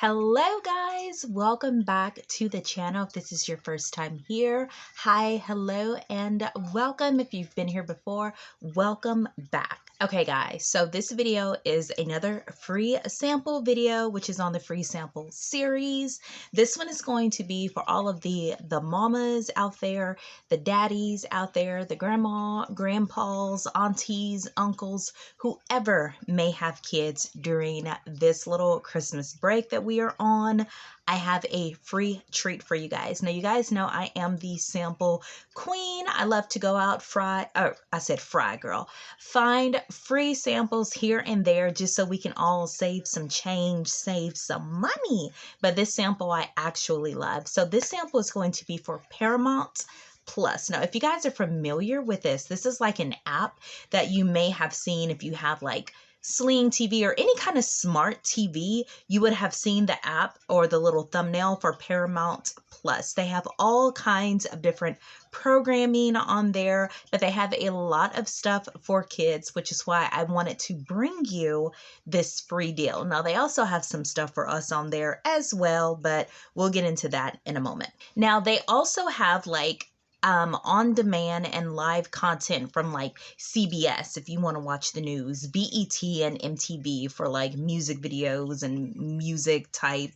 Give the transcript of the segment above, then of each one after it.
Hello guys, welcome back to the channel. If this is your first time here, hi, hello, and welcome. If you've been here before, welcome back. Okay guys, so this video is another free sample video, which is on the free sample series. This one is going to be for all of the mamas out there, the daddies out there, the grandpas, aunties, uncles, whoever may have kids during this little Christmas break that we are on. I have a free treat for you guys. Now, you guys know I am the sample queen. I love to go out find free samples here and there just so we can all save some change, save some money. But this sample I actually love. So this sample is going to be for Paramount Plus. Now, if you guys are familiar with this is like an app that you may have seen if you have like Sling TV or any kind of smart TV. You would have seen the app or the little thumbnail for Paramount Plus. They have all kinds of different programming on there, but they have a lot of stuff for kids, which is why I wanted to bring you this free deal. Now, they also have some stuff for us on there as well, but we'll get into that in a moment. Now, they also have like on-demand and live content from like CBS if you want to watch the news, BET and MTV for like music videos and music type,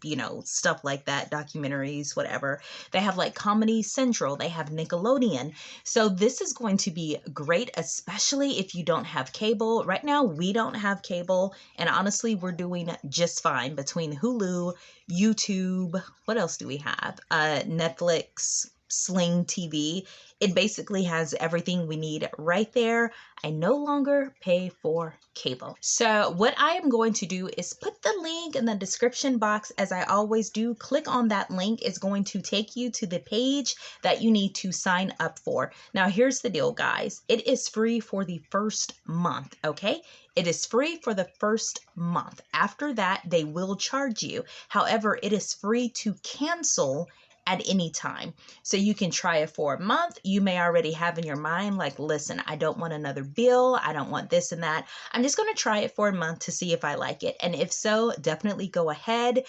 stuff like that, documentaries, whatever. They have like Comedy Central, they have Nickelodeon. So this is going to be great, especially if you don't have cable. Right now, we don't have cable, and honestly, we're doing just fine between Hulu, YouTube, what else do we have? Netflix, Sling TV. It basically has everything we need right there. I no longer pay for cable. So what I am going to do is put the link in the description box as I always do. Click on that link. It's going to take you to the page that you need to sign up for. Now here's the deal, guys. It is free for the first month, okay? It is free for the first month. After that, they will charge you. However, it is free to cancel at any time. So you can try it for a month. You may already have in your mind, like, listen, I don't want another bill. I don't want this and that. I'm just going to try it for a month to see if I like it. And if so, definitely go ahead.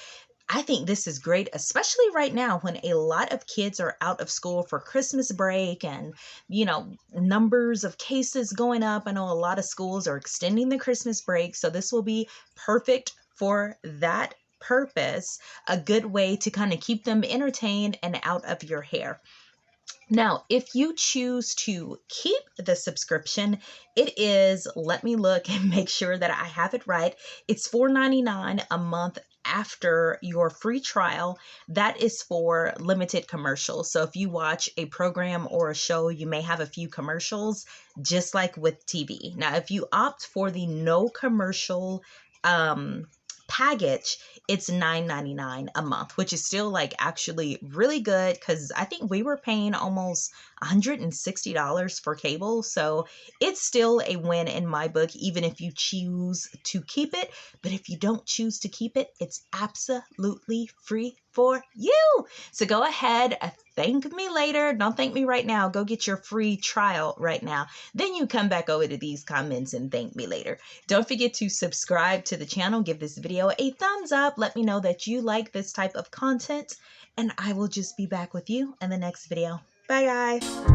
I think this is great, especially right now when a lot of kids are out of school for Christmas break and, numbers of cases going up. I know a lot of schools are extending the Christmas break. So this will be perfect for that purpose, a good way to kind of keep them entertained and out of your hair. Now, if you choose to keep the subscription, it is, let me look and make sure that I have it right. It's $4.99 a month after your free trial. That is for limited commercials. So if you watch a program or a show, you may have a few commercials, just like with TV. Now, if you opt for the no commercial package, it's $9.99 a month, which is still like actually really good because I think we were paying almost $160 for cable. So it's still a win in my book, even if you choose to keep it. But if you don't choose to keep it, it's absolutely free for you. So go ahead, thank me later. Don't thank me right now. Go get your free trial right now. Then you come back over to these comments and thank me later. Don't forget to subscribe to the channel. Give this video a thumbs up. Let me know that you like this type of content, and I will just be back with you in the next video. Bye, guys.